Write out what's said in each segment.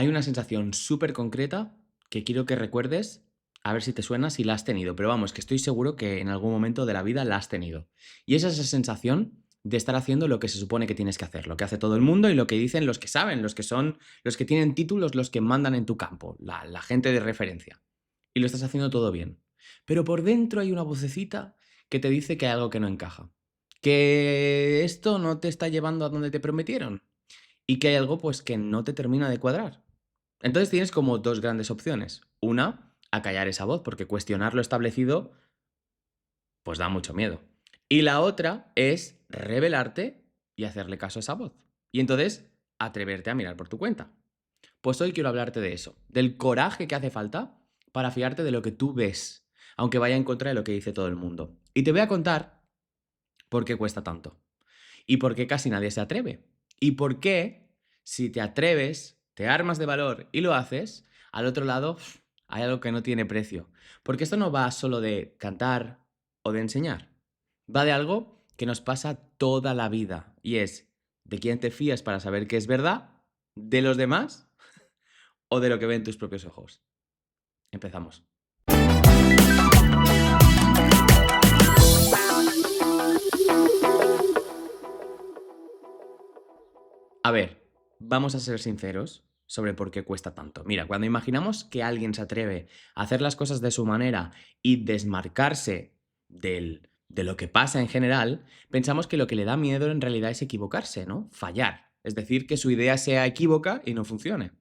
Hay una sensación súper concreta que quiero que recuerdes, a ver si te suena, si la has tenido, pero vamos, que estoy seguro que en algún momento de la vida la has tenido. Y es esa sensación de estar haciendo lo que se supone que tienes que hacer, lo que hace todo el mundo y lo que dicen los que saben, los que son, los que tienen títulos, los que mandan en tu campo, la gente de referencia. Y lo estás haciendo todo bien. Pero por dentro hay una vocecita que te dice que hay algo que no encaja, que esto no te está llevando a donde te prometieron y que hay algo pues que no te termina de cuadrar. Entonces tienes como dos grandes opciones. Una, acallar esa voz, porque cuestionar lo establecido pues da mucho miedo. Y la otra es rebelarte y hacerle caso a esa voz. Y entonces atreverte a mirar por tu cuenta. Pues hoy quiero hablarte de eso, del coraje que hace falta para fiarte de lo que tú ves, aunque vaya en contra de lo que dice todo el mundo. Y te voy a contar por qué cuesta tanto. Y por qué casi nadie se atreve. Y por qué, si te atreves, te armas de valor y lo haces, al otro lado hay algo que no tiene precio. Porque esto no va solo de cantar o de enseñar. Va de algo que nos pasa toda la vida. Y es de quién te fías para saber qué es verdad, de los demás o de lo que ven tus propios ojos. Empezamos. A ver, vamos a ser sinceros sobre por qué cuesta tanto. Mira, cuando imaginamos que alguien se atreve a hacer las cosas de su manera y desmarcarse de lo que pasa en general, pensamos que lo que le da miedo en realidad es equivocarse, ¿no? Fallar. Es decir, que su idea sea equívoca y no funcione.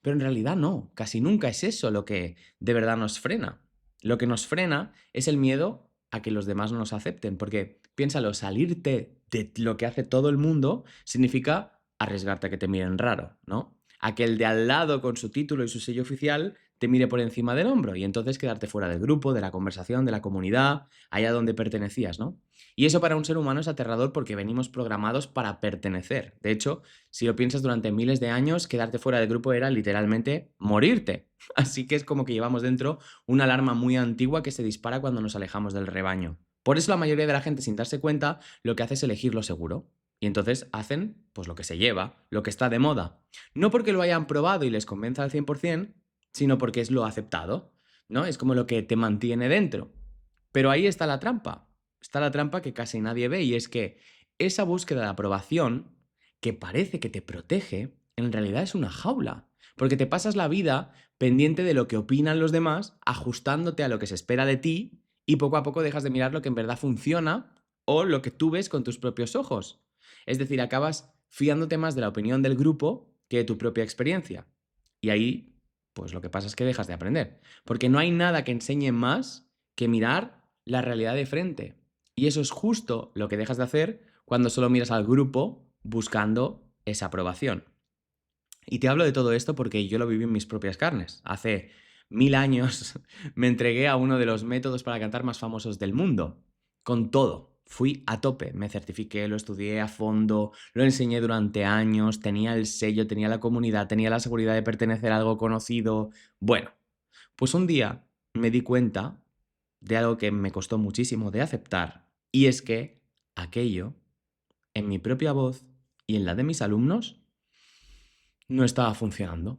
Pero en realidad no, casi nunca es eso lo que de verdad nos frena. Lo que nos frena es el miedo a que los demás no nos acepten, porque piénsalo, salirte de lo que hace todo el mundo significa arriesgarte a que te miren raro, ¿no? A que el de al lado con su título y su sello oficial te mire por encima del hombro y entonces quedarte fuera del grupo, de la conversación, de la comunidad, allá donde pertenecías, ¿no? Y eso para un ser humano es aterrador porque venimos programados para pertenecer. De hecho, si lo piensas durante miles de años, quedarte fuera del grupo era literalmente morirte. Así que es como que llevamos dentro una alarma muy antigua que se dispara cuando nos alejamos del rebaño. Por eso la mayoría de la gente, sin darse cuenta, lo que hace es elegir lo seguro. Y entonces hacen pues lo que se lleva, lo que está de moda. No porque lo hayan probado y les convenza al 100%, sino porque es lo aceptado, ¿no? Es como lo que te mantiene dentro. Pero ahí está la trampa. Está la trampa que casi nadie ve y es que esa búsqueda de aprobación, que parece que te protege, en realidad es una jaula. Porque te pasas la vida pendiente de lo que opinan los demás, ajustándote a lo que se espera de ti y poco a poco dejas de mirar lo que en verdad funciona o lo que tú ves con tus propios ojos. Es decir, acabas fiándote más de la opinión del grupo que de tu propia experiencia. Y ahí, pues lo que pasa es que dejas de aprender. Porque no hay nada que enseñe más que mirar la realidad de frente. Y eso es justo lo que dejas de hacer cuando solo miras al grupo buscando esa aprobación. Y te hablo de todo esto porque yo lo viví en mis propias carnes. Hace 1000 años me entregué a uno de los métodos para cantar más famosos del mundo. Con todo. Fui a tope, me certifiqué, lo estudié a fondo, lo enseñé durante años, tenía el sello, tenía la comunidad, tenía la seguridad de pertenecer a algo conocido. Bueno, pues un día me di cuenta de algo que me costó muchísimo de aceptar, y es que aquello, en mi propia voz y en la de mis alumnos, no estaba funcionando.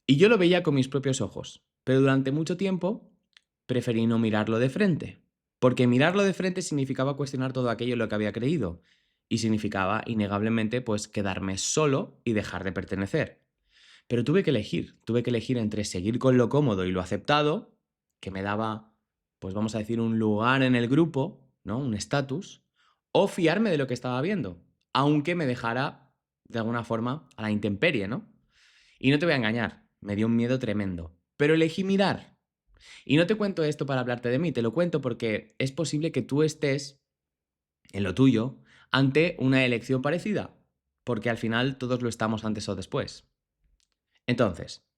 Y yo lo veía con mis propios ojos, pero durante mucho tiempo preferí no mirarlo de frente, porque mirarlo de frente significaba cuestionar todo aquello en lo que había creído, y significaba, innegablemente, pues quedarme solo y dejar de pertenecer. Pero tuve que elegir entre seguir con lo cómodo y lo aceptado, que me daba, pues vamos a decir, un lugar en el grupo, ¿no? Un estatus, o fiarme de lo que estaba viendo, aunque me dejara, de alguna forma, a la intemperie, ¿no? Y no te voy a engañar, me dio un miedo tremendo, pero elegí mirar. Y no te cuento esto para hablarte de mí, te lo cuento porque es posible que tú estés en lo tuyo ante una elección parecida, porque al final todos lo estamos antes o después. Entonces,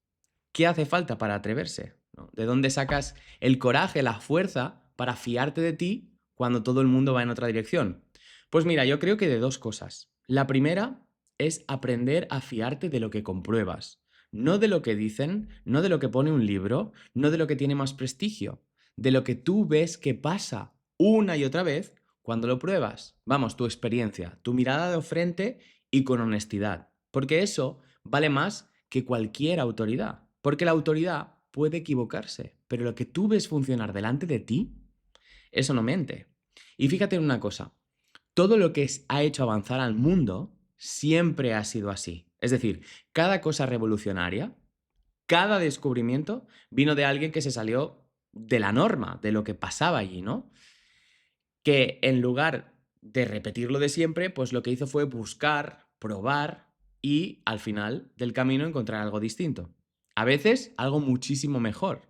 ¿qué hace falta para atreverse? ¿No? ¿De dónde sacas el coraje, la fuerza para fiarte de ti cuando todo el mundo va en otra dirección? Pues mira, yo creo que de dos cosas. La primera es aprender a fiarte de lo que compruebas. No de lo que dicen, no de lo que pone un libro, no de lo que tiene más prestigio, de lo que tú ves que pasa una y otra vez cuando lo pruebas. Vamos, tu experiencia, tu mirada de frente y con honestidad. Porque eso vale más que cualquier autoridad. Porque la autoridad puede equivocarse, pero lo que tú ves funcionar delante de ti, eso no mente. Y fíjate en una cosa, todo lo que ha hecho avanzar al mundo siempre ha sido así. Es decir, cada cosa revolucionaria, cada descubrimiento vino de alguien que se salió de la norma, de lo que pasaba allí, ¿no? Que en lugar de repetir lo de siempre, pues lo que hizo fue buscar, probar y al final del camino encontrar algo distinto. A veces algo muchísimo mejor.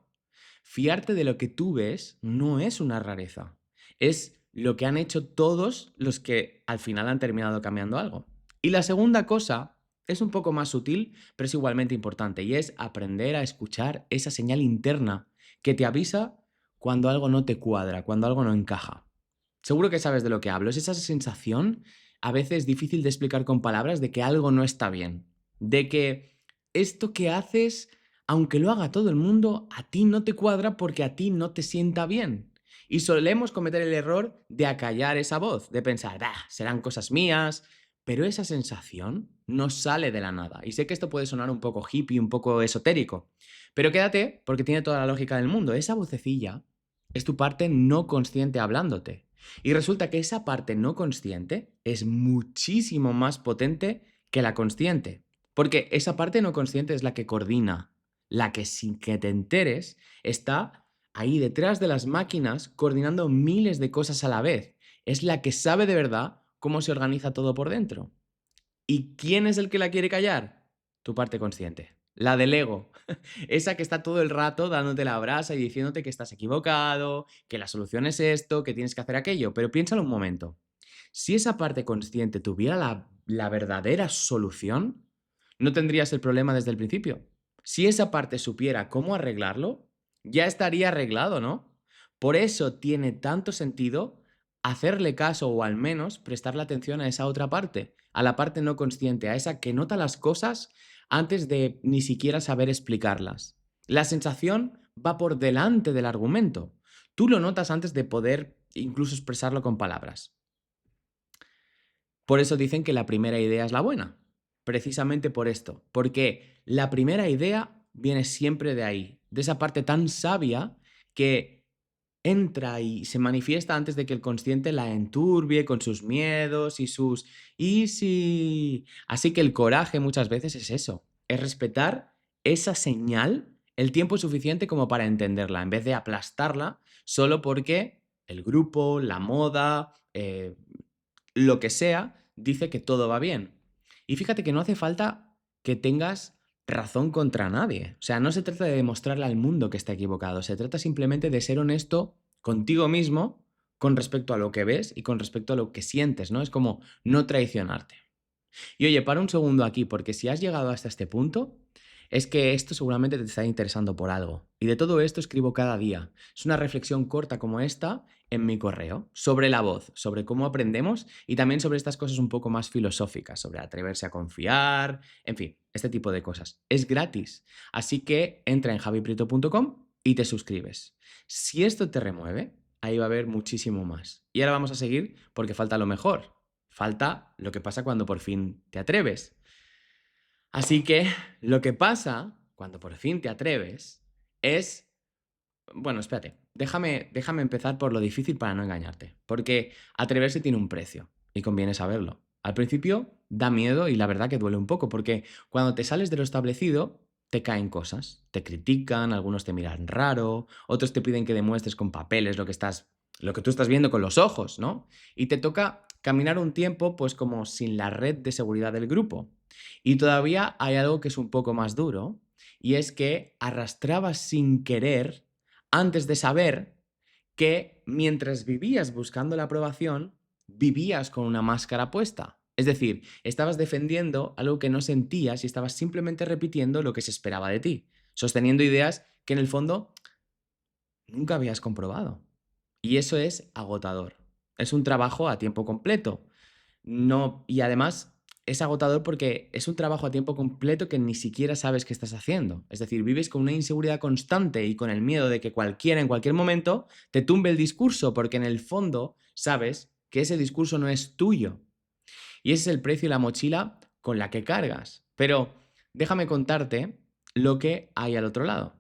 Fiarte de lo que tú ves no es una rareza, es lo que han hecho todos los que al final han terminado cambiando algo. Y la segunda cosa es un poco más sutil, pero es igualmente importante, y es aprender a escuchar esa señal interna que te avisa cuando algo no te cuadra, cuando algo no encaja. Seguro que sabes de lo que hablo. Es esa sensación, a veces difícil de explicar con palabras, de que algo no está bien. De que esto que haces, aunque lo haga todo el mundo, a ti no te cuadra porque a ti no te sienta bien. Y solemos cometer el error de acallar esa voz, de pensar, serán cosas mías, pero esa sensación no sale de la nada. Y sé que esto puede sonar un poco hippie, un poco esotérico, pero quédate porque tiene toda la lógica del mundo. Esa vocecilla es tu parte no consciente hablándote. Y resulta que esa parte no consciente es muchísimo más potente que la consciente. Porque esa parte no consciente es la que coordina, la que sin que te enteres está ahí detrás de las máquinas coordinando miles de cosas a la vez. Es la que sabe de verdad cómo se organiza todo por dentro. ¿Y quién es el que la quiere callar? Tu parte consciente, la del ego. Esa que está todo el rato dándote la brasa y diciéndote que estás equivocado, que la solución es esto, que tienes que hacer aquello. Pero piénsalo un momento. Si esa parte consciente tuviera la verdadera solución, no tendrías el problema desde el principio. Si esa parte supiera cómo arreglarlo, ya estaría arreglado, ¿no? Por eso tiene tanto sentido hacerle caso o al menos prestarle atención a esa otra parte, a la parte no consciente, a esa que nota las cosas antes de ni siquiera saber explicarlas. La sensación va por delante del argumento. Tú lo notas antes de poder incluso expresarlo con palabras. Por eso dicen que la primera idea es la buena. Precisamente por esto. Porque la primera idea viene siempre de ahí, de esa parte tan sabia que entra y se manifiesta antes de que el consciente la enturbie con sus miedos y sus "y si". Así que el coraje muchas veces es eso, es respetar esa señal el tiempo suficiente como para entenderla, en vez de aplastarla solo porque el grupo, la moda, lo que sea, dice que todo va bien. Y fíjate que no hace falta que tengas razón contra nadie. O sea, no se trata de demostrarle al mundo que está equivocado, se trata simplemente de ser honesto contigo mismo con respecto a lo que ves y con respecto a lo que sientes, ¿no? Es como no traicionarte. Y oye, para un segundo aquí, porque si has llegado hasta este punto, es que esto seguramente te está interesando por algo. Y de todo esto escribo cada día. Es una reflexión corta como esta en mi correo, sobre la voz, sobre cómo aprendemos y también sobre estas cosas un poco más filosóficas, sobre atreverse a confiar, en fin, este tipo de cosas. Es gratis, así que entra en javiprieto.com y te suscribes. Si esto te remueve, ahí va a haber muchísimo más. Y ahora vamos a seguir porque falta lo mejor. Falta lo que pasa cuando por fin te atreves. Así que lo que pasa cuando por fin te atreves es... Bueno, espérate, déjame empezar por lo difícil para no engañarte, porque atreverse tiene un precio y conviene saberlo. Al principio da miedo y la verdad que duele un poco, porque cuando te sales de lo establecido, te caen cosas, te critican, algunos te miran raro, otros te piden que demuestres con papeles lo que tú estás viendo con los ojos, ¿no? Y te toca caminar un tiempo pues como sin la red de seguridad del grupo. Y todavía hay algo que es un poco más duro, y es que arrastrabas sin querer antes de saber que mientras vivías buscando la aprobación, vivías con una máscara puesta. Es decir, estabas defendiendo algo que no sentías y estabas simplemente repitiendo lo que se esperaba de ti, sosteniendo ideas que en el fondo nunca habías comprobado. Y eso es agotador. Es un trabajo a tiempo completo. No, y además es agotador porque es un trabajo a tiempo completo que ni siquiera sabes qué estás haciendo. Es decir, vives con una inseguridad constante y con el miedo de que cualquiera en cualquier momento te tumbe el discurso, porque en el fondo sabes que ese discurso no es tuyo. Y ese es el precio y la mochila con la que cargas. Pero déjame contarte lo que hay al otro lado.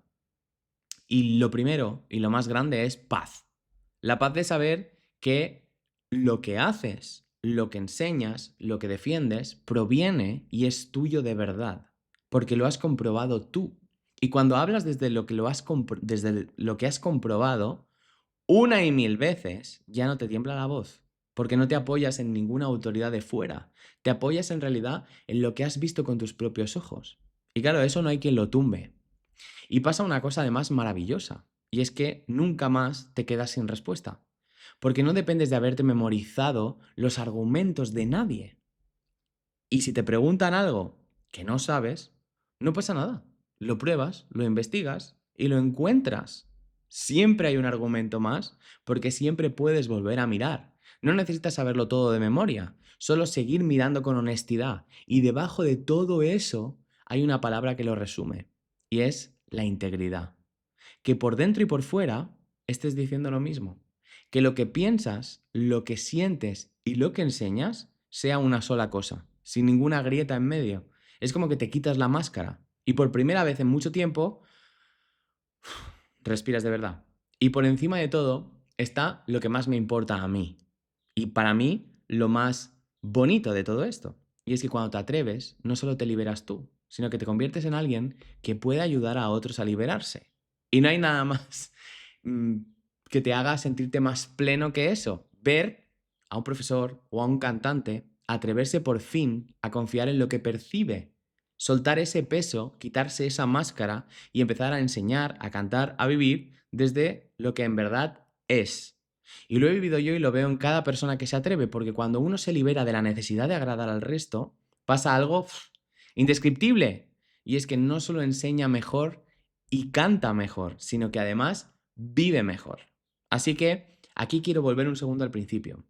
Y lo primero y lo más grande es paz. La paz de saber que lo que haces, lo que enseñas, lo que defiendes, proviene y es tuyo de verdad, porque lo has comprobado tú. Y cuando hablas desde lo que, desde lo que has comprobado, una y mil veces, ya no te tiembla la voz, porque no te apoyas en ninguna autoridad de fuera, te apoyas en realidad en lo que has visto con tus propios ojos. Y claro, eso no hay quien lo tumbe. Y pasa una cosa además maravillosa, y es que nunca más te quedas sin respuesta, porque no dependes de haberte memorizado los argumentos de nadie. Y si te preguntan algo que no sabes, no pasa nada. Lo pruebas, lo investigas y lo encuentras. Siempre hay un argumento más, porque siempre puedes volver a mirar. No necesitas saberlo todo de memoria, solo seguir mirando con honestidad. Y debajo de todo eso hay una palabra que lo resume, y es la integridad. Que por dentro y por fuera estés diciendo lo mismo. Que lo que piensas, lo que sientes y lo que enseñas sea una sola cosa, sin ninguna grieta en medio. Es como que te quitas la máscara y por primera vez en mucho tiempo respiras de verdad. Y por encima de todo está lo que más me importa a mí. Y para mí, lo más bonito de todo esto. Y es que cuando te atreves, no solo te liberas tú, sino que te conviertes en alguien que puede ayudar a otros a liberarse. Y no hay nada más mm, que te haga sentirte más pleno que eso. Ver a un profesor o a un cantante atreverse por fin a confiar en lo que percibe. Soltar ese peso, quitarse esa máscara y empezar a enseñar, a cantar, a vivir desde lo que en verdad es. Y lo he vivido yo y lo veo en cada persona que se atreve, porque cuando uno se libera de la necesidad de agradar al resto, pasa algo indescriptible. Y es que no solo enseña mejor y canta mejor, sino que además vive mejor. Así que aquí quiero volver un segundo al principio,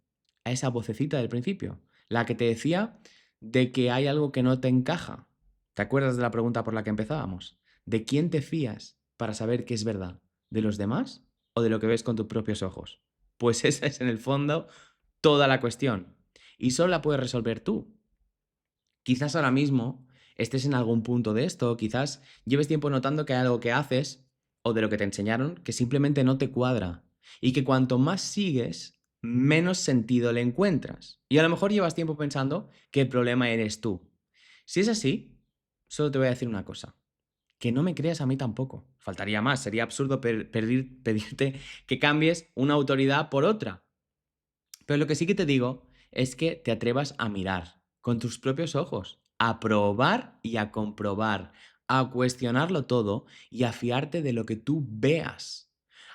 a esa vocecita del principio, la que te decía de que hay algo que no te encaja. ¿Te acuerdas de la pregunta por la que empezábamos? ¿De quién te fías para saber qué es verdad? ¿De los demás o de lo que ves con tus propios ojos? Pues esa es en el fondo toda la cuestión. Y solo la puedes resolver tú. Quizás ahora mismo estés en algún punto de esto, quizás lleves tiempo notando que hay algo que haces o de lo que te enseñaron que simplemente no te cuadra y que cuanto más sigues, menos sentido le encuentras. Y a lo mejor llevas tiempo pensando que el problema eres tú. Si es así, solo te voy a decir una cosa. Que no me creas a mí tampoco. Faltaría más. Sería absurdo pedirte que cambies una autoridad por otra. Pero lo que sí que te digo es que te atrevas a mirar con tus propios ojos, a probar y a comprobar, a cuestionarlo todo y a fiarte de lo que tú veas.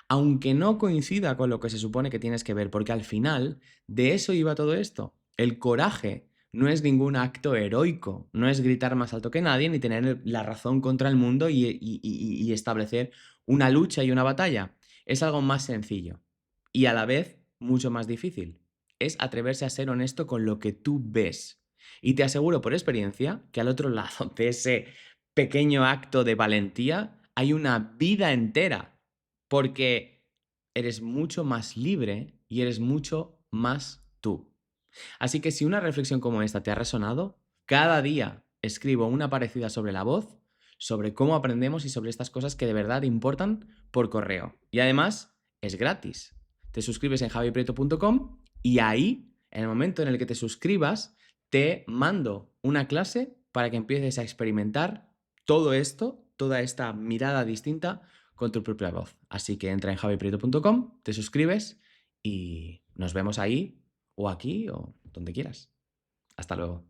Aunque no coincida con lo que se supone que tienes que ver, porque al final de eso iba todo esto. El coraje no es ningún acto heroico, no es gritar más alto que nadie ni tener la razón contra el mundo y establecer una lucha y una batalla. Es algo más sencillo y a la vez mucho más difícil. Es atreverse a ser honesto con lo que tú ves. Y te aseguro por experiencia que al otro lado de ese pequeño acto de valentía hay una vida entera, porque eres mucho más libre y eres mucho más tú. Así que si una reflexión como esta te ha resonado, cada día escribo una parecida sobre la voz, sobre cómo aprendemos y sobre estas cosas que de verdad importan por correo. Y además es gratis. Te suscribes en javiprieto.com y ahí, en el momento en el que te suscribas, te mando una clase para que empieces a experimentar todo esto, toda esta mirada distinta con tu propia voz. Así que entra en javiprieto.com, te suscribes y nos vemos ahí o aquí o donde quieras. Hasta luego.